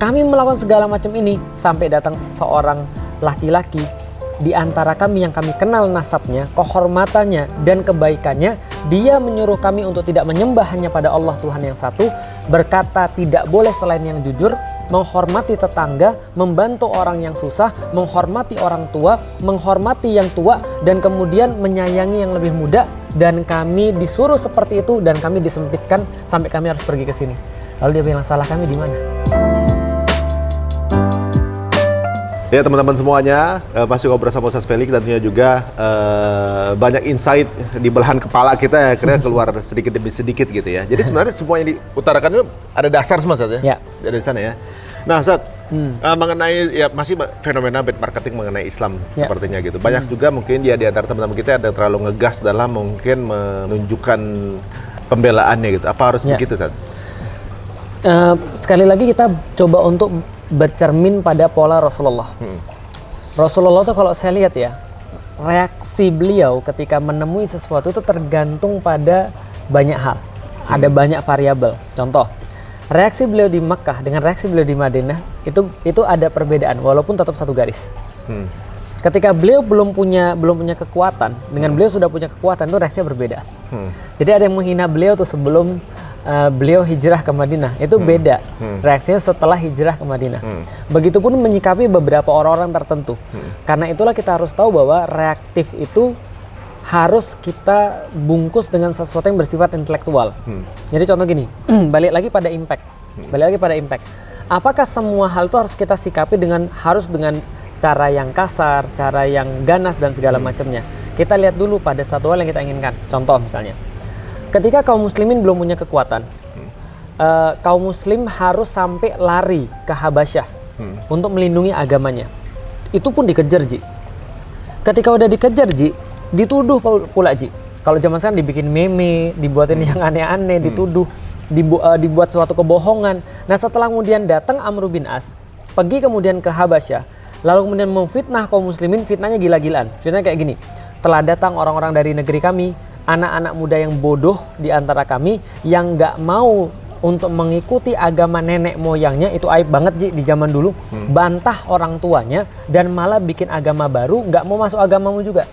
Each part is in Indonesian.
Kami melakukan segala macam ini sampai datang seseorang laki-laki di antara kami yang kami kenal nasabnya, kehormatannya, dan kebaikannya. Dia menyuruh kami untuk tidak menyembah hanya pada Allah Tuhan yang satu, berkata tidak boleh selain yang jujur, menghormati tetangga, membantu orang yang susah, menghormati orang tua, menghormati yang tua, dan kemudian menyayangi yang lebih muda. Dan kami disuruh seperti itu dan kami disempitkan sampai kami harus pergi ke sini. Lalu dia bilang, salah kami di mana? Ya teman-teman semuanya, masih ngobrol sama Ustaz Felix dan tentunya juga banyak insight di belahan kepala kita yang akhirnya keluar sedikit demi sedikit gitu ya. Jadi sebenarnya semua yang diutarakan itu ada dasar semua Ustaz ya? Dari sana ya. Nah Ustaz, mengenai ya masih fenomena bad marketing mengenai Islam sepertinya gitu. Banyak juga mungkin ya di antara teman-teman kita ada terlalu ngegas dalam mungkin menunjukkan pembelaannya gitu. Apa harus begitu Ustaz? Sekali lagi kita coba untuk bercermin pada pola Rasulullah. Rasulullah tuh kalau saya lihat ya, reaksi beliau ketika menemui sesuatu itu tergantung pada banyak hal. Ada banyak variabel. Contoh, reaksi beliau di Makkah dengan reaksi beliau di Madinah itu ada perbedaan walaupun tetap satu garis. Ketika beliau belum punya kekuatan, dengan beliau sudah punya kekuatan, itu reaksinya berbeda. Jadi ada yang menghina beliau tuh sebelum beliau hijrah ke Madinah, itu beda reaksinya setelah hijrah ke Madinah. Begitupun menyikapi beberapa orang-orang tertentu. Karena itulah kita harus tahu bahwa reaktif itu harus kita bungkus dengan sesuatu yang bersifat intelektual. Jadi contoh gini, balik lagi pada impact. Apakah semua hal itu harus kita sikapi dengan cara yang kasar, cara yang ganas dan segala macamnya? Kita lihat dulu pada satu hal yang kita inginkan. Contoh misalnya, ketika kaum muslimin belum punya kekuatan, kaum muslim harus sampai lari ke Habasyah untuk melindungi agamanya. Itu pun dikejar, Ji. Ketika udah dikejar, Ji, dituduh pula, Ji. Kalau zaman sekarang dibikin meme, dibuatin yang aneh-aneh, dituduh, dibuat suatu kebohongan. Nah setelah kemudian datang Amr bin As, pergi kemudian ke Habasyah, lalu kemudian memfitnah kaum muslimin, fitnahnya gila-gilaan. Fitnahnya kayak gini, telah datang orang-orang dari negeri kami, anak-anak muda yang bodoh di antara kami yang nggak mau untuk mengikuti agama nenek moyangnya. Itu aib banget, Ji, di zaman dulu. Bantah orang tuanya dan malah bikin agama baru, nggak mau masuk agamamu juga.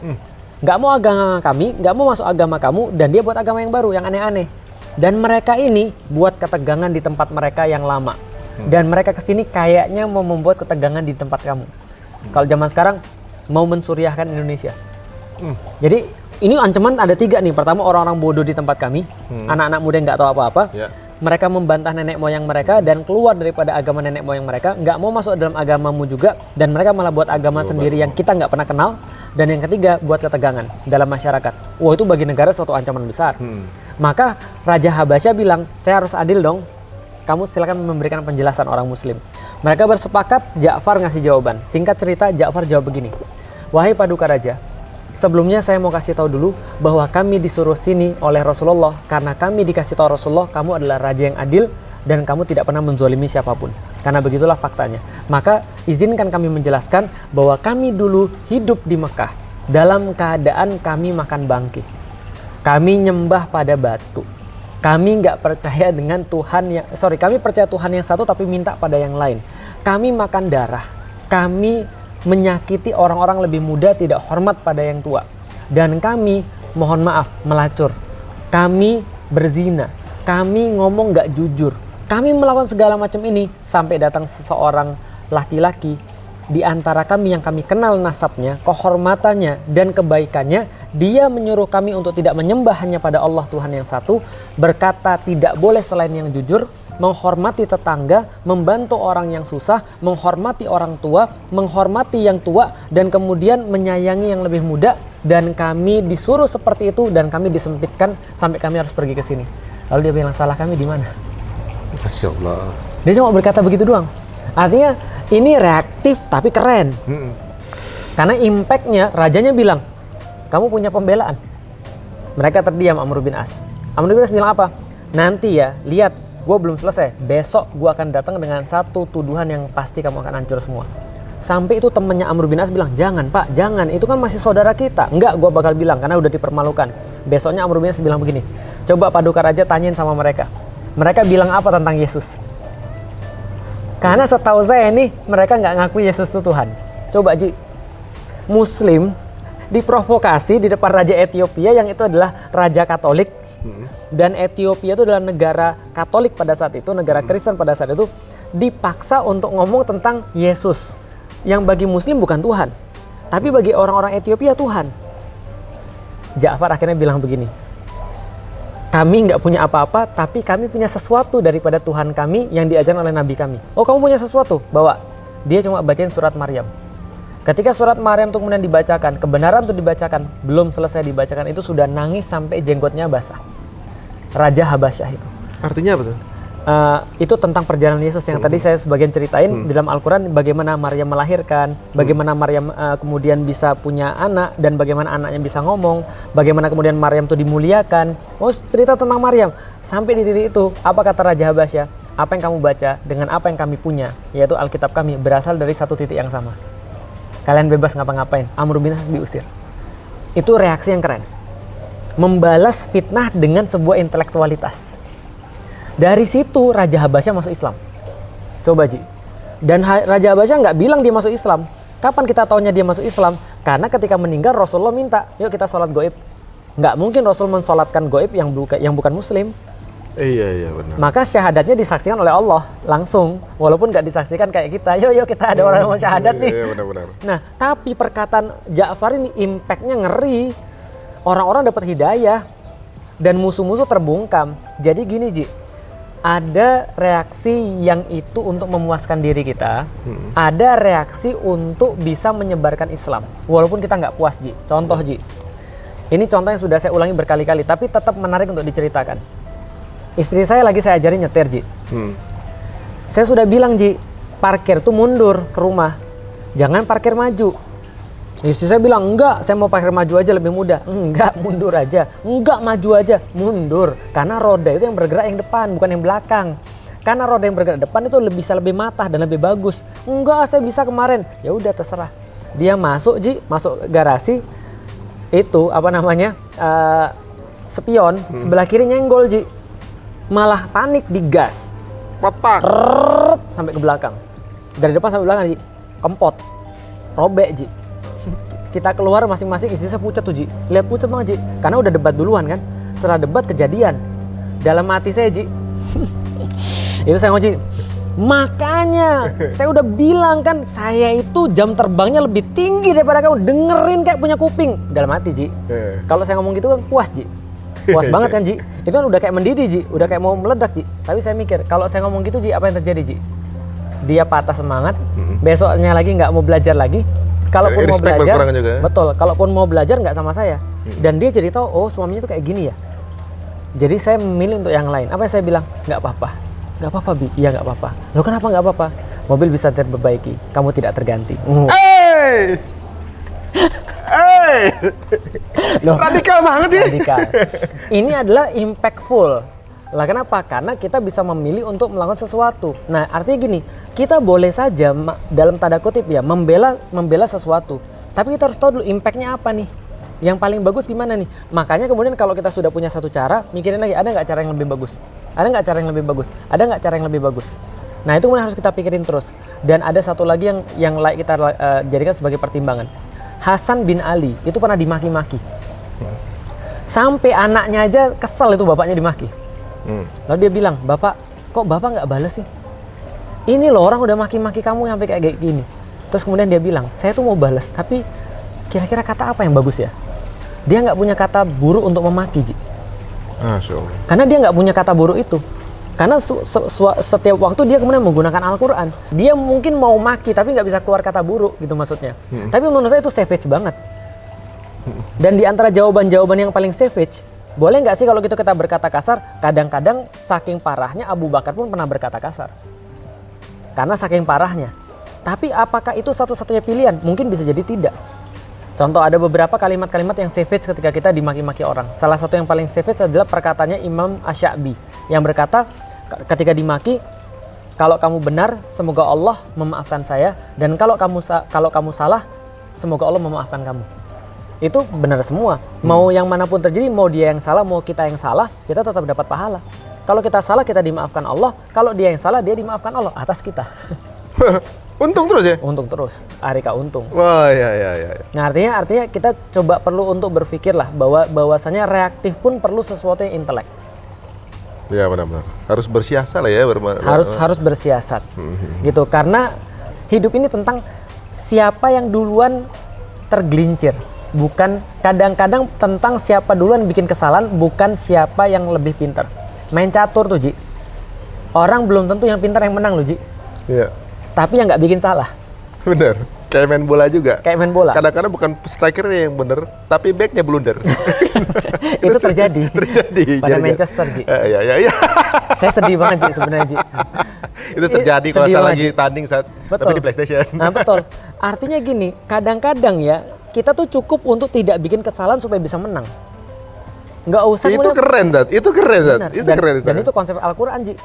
Nggak mau agama kami, nggak mau masuk agama kamu, dan dia buat agama yang baru, yang aneh-aneh. Dan mereka ini buat ketegangan di tempat mereka yang lama. Dan mereka kesini kayaknya mau membuat ketegangan di tempat kamu. Kalau zaman sekarang mau mensuriahkan Indonesia. Jadi ini ancaman ada 3 nih. Pertama, orang-orang bodoh di tempat kami, anak-anak muda yang nggak tahu apa-apa. Mereka membantah nenek moyang mereka dan keluar daripada agama nenek moyang mereka, nggak mau masuk dalam agamamu juga, dan mereka malah buat agama sendiri yang kita nggak pernah kenal. Dan yang ketiga, buat ketegangan dalam masyarakat. Wah, itu bagi negara suatu ancaman besar. Maka Raja Habasyah bilang, saya harus adil dong. Kamu silakan memberikan penjelasan orang muslim. Mereka bersepakat, Ja'far ngasih jawaban. Singkat cerita, Ja'far jawab begini. Wahai Paduka Raja, sebelumnya saya mau kasih tahu dulu bahwa kami disuruh sini oleh Rasulullah karena kami dikasih tahu Rasulullah kamu adalah raja yang adil dan kamu tidak pernah menzolimi siapapun. Karena begitulah faktanya. Maka izinkan kami menjelaskan bahwa kami dulu hidup di Mekah dalam keadaan kami makan bangkih. Kami nyembah pada batu. Kami nggak percaya dengan kami percaya Tuhan yang satu tapi minta pada yang lain. Kami makan darah. Kami menyakiti orang-orang lebih muda, tidak hormat pada yang tua. Dan kami, mohon maaf, melacur. Kami berzina. Kami ngomong nggak jujur. Kami melakukan segala macam ini sampai datang seseorang laki-laki di antara kami yang kami kenal nasabnya, kehormatannya, dan kebaikannya. Dia menyuruh kami untuk tidak menyembah hanya pada Allah Tuhan yang satu, berkata tidak boleh selain yang jujur, menghormati tetangga, membantu orang yang susah, menghormati orang tua, menghormati yang tua, dan kemudian menyayangi yang lebih muda. Dan kami disuruh seperti itu dan kami disempitkan sampai kami harus pergi ke sini. Lalu dia bilang, salah kami di mana? Masya Allah. Dia cuma berkata begitu doang. Artinya ini reaktif tapi keren. Karena impactnya, rajanya bilang, kamu punya pembelaan. Mereka terdiam, Amr bin As. Amr bin As bilang apa? Nanti ya, lihat, gue belum selesai. Besok gue akan datang dengan satu tuduhan yang pasti kamu akan hancur semua. Sampai itu temennya Amr bin As bilang, jangan Pak, jangan. Itu kan masih saudara kita. Enggak, gue bakal bilang karena udah dipermalukan. Besoknya Amr bin As bilang begini, coba Paduka Raja tanyain sama mereka. Mereka bilang apa tentang Yesus? Karena setahu saya nih, mereka nggak ngakui Yesus itu Tuhan. Coba Ji, Muslim diprovokasi di depan Raja Ethiopia yang itu adalah Raja Katolik. Dan Ethiopia itu adalah negara Katolik pada saat itu, negara Kristen pada saat itu, dipaksa untuk ngomong tentang Yesus yang bagi Muslim bukan Tuhan, tapi bagi orang-orang Ethiopia Tuhan. Ja'far akhirnya bilang begini, kami nggak punya apa-apa, tapi kami punya sesuatu daripada Tuhan kami yang diajarkan oleh Nabi kami. Oh, kamu punya sesuatu? Bawa. Dia cuma bacain surat Maryam. Ketika surat Maryam itu kemudian dibacakan, kebenaran itu dibacakan, belum selesai dibacakan, itu sudah nangis sampai jenggotnya basah. Raja Habasyah itu. Artinya apa tuh? Itu tentang perjalanan Yesus yang tadi saya sebagian ceritain di dalam Al-Quran, bagaimana Maryam melahirkan, bagaimana Maryam kemudian bisa punya anak, dan bagaimana anaknya bisa ngomong, bagaimana kemudian Maryam itu dimuliakan. Oh, cerita tentang Maryam. Sampai di titik itu, apa kata Raja Habasyah? Apa yang kamu baca dengan apa yang kami punya, yaitu Alkitab kami, berasal dari satu titik yang sama. Kalian bebas ngapa-ngapain, Amr bin As diusir. Itu reaksi yang keren. Membalas fitnah dengan sebuah intelektualitas. Dari situ Raja Habasyah masuk Islam. Coba Ji. Dan Raja Habasyah nggak bilang dia masuk Islam. Kapan kita taunya dia masuk Islam? Karena ketika meninggal Rasulullah minta, yuk kita sholat goib. Nggak mungkin Rasul mensolatkan goib yang bukan Muslim. Iya benar. Maka syahadatnya disaksikan oleh Allah langsung, walaupun nggak disaksikan kayak kita. Yuk kita ada orang yang mau syahadat nih. Iya benar. Nah, tapi perkataan Ja'far ini impactnya ngeri. Orang-orang dapat hidayah dan musuh-musuh terbungkam. Jadi gini Ji, ada reaksi yang itu untuk memuaskan diri kita, ada reaksi untuk bisa menyebarkan Islam, walaupun kita nggak puas Ji. Contoh Ji, ini contoh yang sudah saya ulangi berkali-kali, tapi tetap menarik untuk diceritakan. Istri saya lagi saya ajarin nyetir Ji. Saya sudah bilang Ji, parkir tuh mundur ke rumah, jangan parkir maju. Istri saya bilang, enggak, saya mau parkir maju aja lebih mudah. Enggak, mundur aja. Enggak, maju aja. Mundur. Karena roda itu yang bergerak yang depan, bukan yang belakang. Karena roda yang bergerak depan itu bisa lebih matah dan lebih bagus. Enggak, saya bisa kemarin. Ya udah terserah. Dia masuk Ji, masuk garasi. Itu spion. Sebelah kiri nyenggol Ji. Malah panik, digas. Patak. Sampai ke belakang. Dari depan sampai belakang Ji. Kempot. Robek Ji. Kita keluar masing-masing, istri saya pucat tuh Ji. Lihat pucat banget Ji, karena udah debat duluan kan. Setelah debat kejadian, dalam hati saya Ji, itu saya ngomong Ji, makanya saya udah bilang kan, saya itu jam terbangnya lebih tinggi daripada kamu, dengerin kayak punya kuping. Dalam hati Ji, kalau saya ngomong gitu kan puas Ji, puas banget kan Ji. Itu kan udah kayak mendidih Ji, udah kayak mau meledak Ji. Tapi saya mikir, kalau saya ngomong gitu Ji, apa yang terjadi Ji? Dia patah semangat, besoknya lagi nggak mau belajar lagi. Kalaupun mau belajar, betul. Kalaupun mau belajar nggak sama saya, dan dia jadi tahu, oh suaminya tuh kayak gini ya. Jadi saya memilih untuk yang lain. Apa yang saya bilang? Nggak apa-apa, Bi. Iya nggak apa-apa. Loh kenapa nggak apa-apa? Mobil bisa diperbaiki, kamu tidak terganti. Loh, radikal banget ya. Radikal. Ini adalah impactful. Lah kenapa? Karena kita bisa memilih untuk melakukan sesuatu. Nah, artinya gini, kita boleh saja dalam tanda kutip ya membela sesuatu. Tapi kita harus tahu dulu impactnya apa nih. Yang paling bagus gimana nih? Makanya kemudian kalau kita sudah punya satu cara, mikirin lagi, ada nggak cara yang lebih bagus? Ada nggak cara yang lebih bagus? Ada nggak cara yang lebih bagus? Nah, itu kemudian harus kita pikirin terus. Dan ada satu lagi yang layak kita jadikan sebagai pertimbangan. Hasan bin Ali itu pernah dimaki-maki. Sampai anaknya aja kesel itu bapaknya dimaki. Lalu dia bilang, kok bapak nggak balas sih? Ini loh orang udah maki-maki kamu sampai kayak gini. Terus kemudian dia bilang, saya tuh mau balas, tapi kira-kira kata apa yang bagus ya? Dia nggak punya kata buruk untuk memaki Ji. Karena dia nggak punya kata buruk itu. Karena setiap waktu dia kemudian menggunakan Al-Quran. Dia mungkin mau maki tapi nggak bisa keluar kata buruk gitu maksudnya. Tapi menurut saya itu savage banget. Dan di antara jawaban-jawaban yang paling savage, boleh nggak sih kalau gitu kita berkata kasar? Kadang-kadang saking parahnya Abu Bakar pun pernah berkata kasar. Karena saking parahnya. Tapi apakah itu satu-satunya pilihan? Mungkin bisa jadi tidak. Contoh ada beberapa kalimat-kalimat yang savage ketika kita dimaki-maki orang. Salah satu yang paling savage adalah perkataannya Imam Asy-Sya'bi yang berkata ketika dimaki, kalau kamu benar semoga Allah memaafkan saya, dan kalau kamu salah semoga Allah memaafkan kamu. Itu benar semua. Mau yang manapun terjadi, mau dia yang salah, mau kita yang salah, kita tetap dapat pahala. Kalau kita salah kita dimaafkan Allah, kalau dia yang salah dia dimaafkan Allah atas kita. Untung terus ya? Untung terus, Arika untung. Wah, ya. Nah artinya kita coba perlu untuk berpikir lah bahwasanya reaktif pun perlu sesuatu yang intelek. Ya benar-benar. Harus bersiasat lah ya. Harus bersiasat. Gitu, karena hidup ini tentang siapa yang duluan tergelincir. Bukan, kadang-kadang tentang siapa duluan bikin kesalahan, bukan siapa yang lebih pintar. Main catur tuh, Ji. Orang belum tentu yang pintar yang menang loh, Ji. Iya. Tapi yang nggak bikin salah. Bener. Kayak main bola juga. Kayak main bola. Kadang-kadang bukan strikernya yang bener, tapi backnya blunder. Itu terjadi. Pada Jadi, Manchester, Ji. Iya. Saya sedih banget, Ji, sebenarnya, Ji. Itu terjadi kalau Sedih saya banget, lagi Ji. tanding saat Betul. tapi di PlayStation. Nah, betul. Artinya gini, kadang-kadang ya, kita tuh cukup untuk tidak bikin kesalahan supaya bisa menang. Nggak usah Itu kemudian- keren, Zat. Itu keren, Zat. Benar. Itu keren. Dan itu konsep Al-Quran, Ji.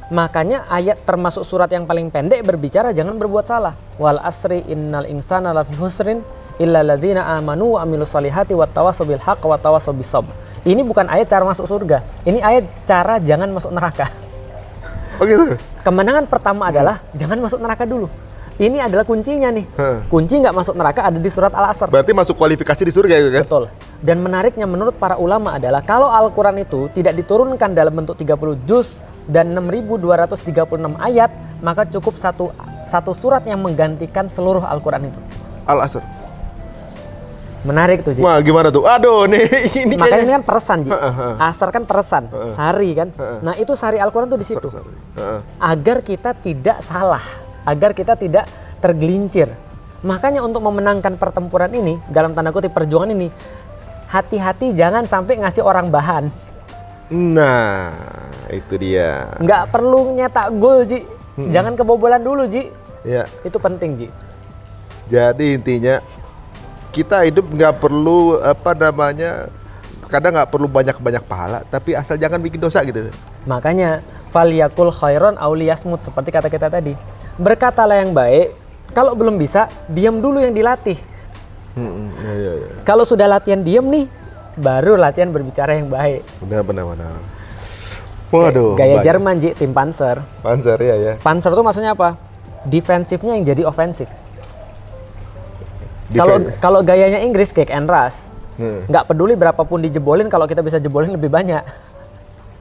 Makanya ayat termasuk surat yang paling pendek berbicara jangan berbuat salah. Wal asri innal insana lafi husrin illa ladzina amanu wa amilus solihati wattawassaw bil haqq wattawassaw bis sabr. Ini bukan ayat cara masuk surga. Ini ayat cara jangan masuk neraka. Oh gitu. Kemenangan pertama adalah jangan masuk neraka dulu. Ini adalah kuncinya nih. Hah. Kunci nggak masuk neraka ada di surat Al-Asr. Berarti masuk kualifikasi di surga itu kan? Betul. Dan menariknya menurut para ulama adalah kalau Al-Quran itu tidak diturunkan dalam bentuk 30 juz dan 6.236 ayat, maka cukup satu surat yang menggantikan seluruh Al-Quran itu. Al-Asr. Menarik tuh, Ji. Wah, gimana tuh? Aduh, nih ini Makanya ini kayaknya. kan peresan, Ji. Asar kan peresan, sari kan. Nah, itu sari Al-Quran tuh di situ. Agar kita tidak salah, agar kita tidak tergelincir. Makanya untuk memenangkan pertempuran ini, dalam tanda kutip perjuangan ini, hati-hati jangan sampai ngasih orang bahan. Nah, itu dia. Nggak perlu nyetak gol, Ji. Jangan kebobolan dulu, Ji. Ya. Itu penting, Ji. Jadi intinya kita hidup nggak perlu kadang nggak perlu banyak pahala, tapi asal jangan bikin dosa gitu. Makanya falyakul khairon aw liyasmut, seperti kata kita tadi. Berkatalah yang baik, kalau belum bisa, diam dulu yang dilatih. Ya. Kalau sudah latihan diam nih, baru latihan berbicara yang baik. Benar. Waduh. Gaya banyak. Jerman, Ji, tim Panzer. Panzer ya. Panzer itu maksudnya apa? Defensifnya yang jadi ofensif. Kalau gayanya Inggris kick and rush, nggak peduli berapapun dijebolin, kalau kita bisa jebolin lebih banyak.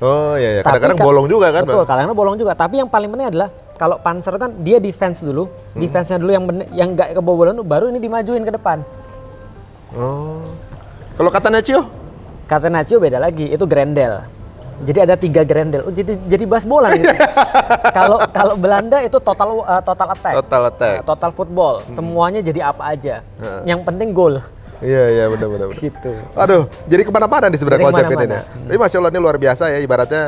Oh iya. Tapi Kadang-kadang bolong juga kan? Betul, Bang? kadang-kadang bolong juga. Tapi yang paling penting adalah kalau Panzer kan dia defense dulu, defense-nya dulu yang nggak kebobolan, baru ini dimajuin ke depan. Oh. Kalau kata Nacio? Catenaccio beda lagi, itu Grendel. Jadi ada 3 Grendel. Oh, jadi bahas bola nih. Kalau Belanda itu total attack. Total attack. Total football. Semuanya jadi apa aja. Yang penting gol. Iya, benar. Gitu. Aduh, jadi kemana-mana nih sebenarnya Jadi konsep ini. kemana-mana. Tapi Masya Allah ini luar biasa ya, ibaratnya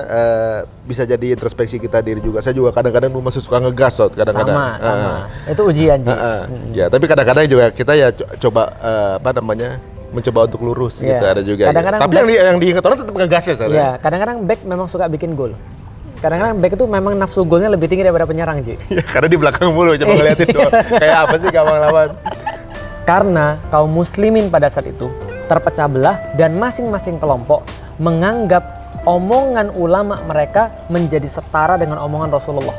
bisa jadi introspeksi kita diri juga. Saya juga kadang-kadang masih suka ngegas, kadang-kadang. Sama. Itu ujian, Ji. Ya, tapi kadang-kadang juga kita ya coba mencoba untuk lurus Iya. gitu, ada juga. Kadang-kadang Tapi yang diingat orang tetap ngegas ya, Sal. Iya, kadang-kadang back memang suka bikin gol. Kadang-kadang back itu memang nafsu golnya lebih tinggi daripada penyerang, Ji. Ya, karena di belakang mulu, coba ngeliatin tuh. Kayak apa sih gampang lawan. Karena kaum muslimin pada saat itu terpecah belah dan masing-masing kelompok menganggap omongan ulama mereka menjadi setara dengan omongan Rasulullah.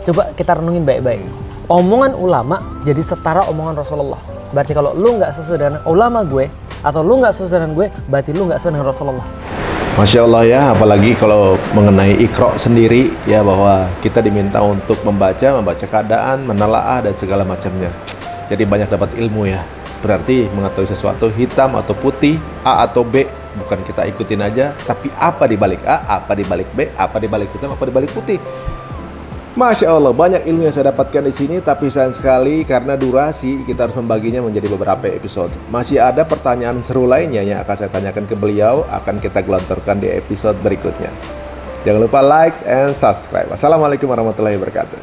Coba kita renungin baik-baik. Omongan ulama jadi setara omongan Rasulullah. Berarti kalau lu nggak sesuai dengan ulama gue, atau lu nggak sesuai dengan gue, berarti lu nggak sesuai dengan Rasulullah. Masya Allah ya, apalagi kalau mengenai Iqra sendiri ya, bahwa kita diminta untuk membaca keadaan, menelaah dan segala macamnya. Jadi banyak dapat ilmu ya. Berarti mengetahui sesuatu hitam atau putih, A atau B, bukan kita ikutin aja, tapi apa di balik A, apa di balik B, apa di balik hitam, apa di balik putih. Masya Allah, banyak ilmu yang saya dapatkan di sini, tapi sayang sekali karena durasi kita harus membaginya menjadi beberapa episode. Masih ada pertanyaan seru lainnya yang akan saya tanyakan ke beliau, akan kita gelontorkan di episode berikutnya. Jangan lupa like and subscribe. Assalamualaikum warahmatullahi wabarakatuh.